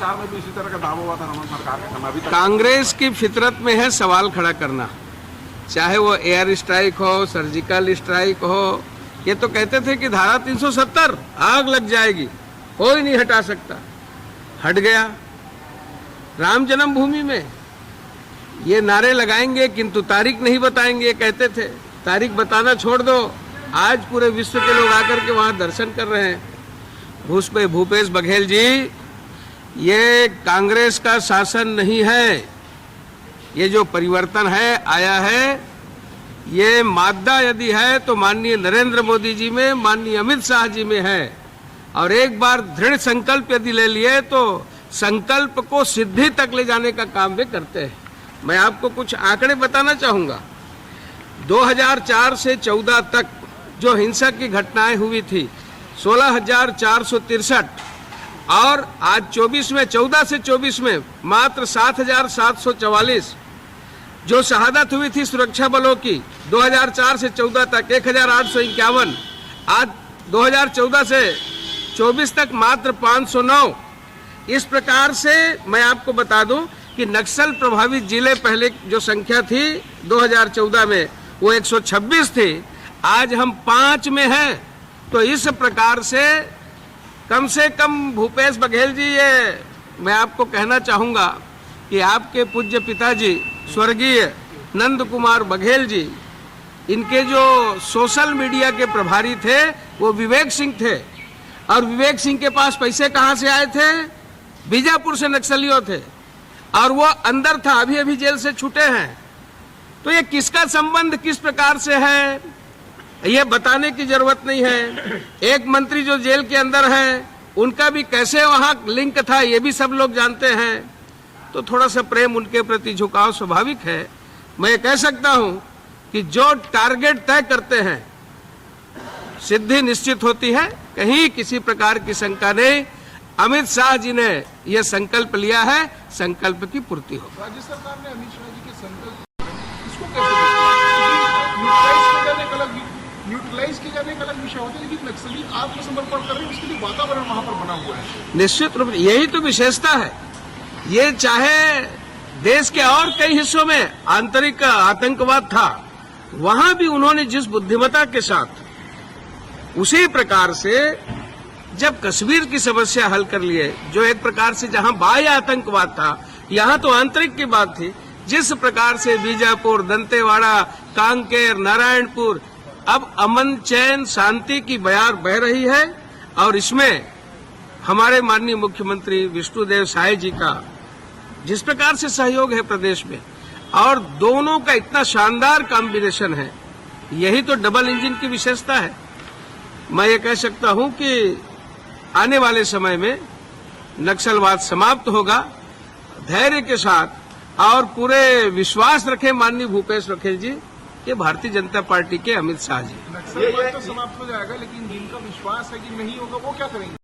2004 में भी इसी तरह का दावा हुआ था रमन सरकार के समय। अभी तक कांग्रेस की फितरत में है सवाल खड़ा करना, चाहे वो एयर स्ट्राइक हो, सर्जिकल स्ट्राइक हो। ये तो कहते थे कि धारा 370 आग लग जाएगी, कोई नहीं हटा सकता, हट गया। राम जन्मभूमि में ये नारे लगाएंगे किंतु तारीख नहीं बताएंगे, कहते थे। तारीख बताना छोड़ दो, आज पूरे विश्व के लोग आकर के वहां दर्शन कर रहे हैं। भूपेश बघेल जी, ये कांग्रेस का शासन नहीं है। ये जो परिवर्तन है आया है, ये मादा यदि है तो माननीय नरेंद्र मोदी जी में, माननीय अमित शाह जी में है। और एक बार दृढ़ संकल्प यदि ले लिए तो संकल्प को सिद्धि तक ले जाने का काम वे करते हैं। मैं आपको कुछ आंकड़े बताना चाहूंगा। 2004 से 14 तक जो हिंसा की घटनाएं हुई थी 16,463, और आज 14 से 24 में मात्र 7,744 जो शहादत हुई थी सुरक्षा बलों की 2004 से 14 तक 1,851, आज 2014 से 24 तक मात्र 509। इस प्रकार से मैं आपको बता दूं कि नक्सल प्रभावित जिले पहले जो संख्या थी 2014 में वो 126 थी, आज हम 5 में हैं। तो इस प्रकार से कम भूपेश बघेल जी, ये मैं आपको कहना चाहूंगा कि आपके पूज्य पिताजी स्वर्गीय नंद कुमार बघेल जी, इनके जो सोशल मीडिया के प्रभारी थे वो विवेक सिंह थे, और विवेक सिंह के पास पैसे कहां से आए थे? बीजापुर से नक्सलियों थे, और वो अंदर था, अभी अभी जेल से छूटे हैं। तो ये किसका संबंध किस प्रकार से है ये बताने की जरूरत नहीं है। एक मंत्री जो जेल के अंदर है उनका भी कैसे वहां लिंक था ये भी सब लोग जानते हैं। तो थोड़ा सा प्रेम उनके प्रति झुकाव स्वाभाविक है। मैं कह सकता हूं कि जो टारगेट तय करते हैं सिद्धि निश्चित होती है, कहीं किसी प्रकार की शंका नहीं। अमित शाह जी ने यह संकल्प लिया है, संकल्प की पूर्ति हो। राज्य सरकार ने अमित शाह जी के संकल्प इसको कैसे न्यूट्रलाइज किए जाने का अलग विषय होता है, लेकिन नक्सली आत्मसमर्पण कर रहे हैं, उसके लिए वातावरण वहां पर बना हुआ है। निश्चित रूप से यही तो विशेषता है। ये चाहे देश के और कई हिस्सों में आंतरिक आतंकवाद था, वहां भी उन्होंने जिस बुद्धिमत्ता के साथ, उसी प्रकार से जब कश्मीर की समस्या हल कर लिए, जो एक प्रकार से जहां बाह्य आतंकवाद था, यहां तो आंतरिक की बात थी। जिस प्रकार से बीजापुर, दंतेवाड़ा, कांकेर, नारायणपुर अब अमन, चैन, शांति की बयार बह रही है, और इसमें हमारे माननीय मुख्यमंत्री विष्णुदेव साय जी का जिस प्रकार से सहयोग है प्रदेश में, और दोनों का इतना शानदार कॉम्बिनेशन है, यही तो डबल इंजन की विशेषता है। मैं ये कह सकता हूं कि आने वाले समय में नक्सलवाद समाप्त होगा, धैर्य के साथ, और पूरे विश्वास रखे माननीय भूपेश बघेल जी, ये भारतीय जनता पार्टी के अमित शाह जी। नक्सलवाद तो समाप्त हो जाएगा, लेकिन जिनका विश्वास है कि नहीं होगा वो क्या करेंगे?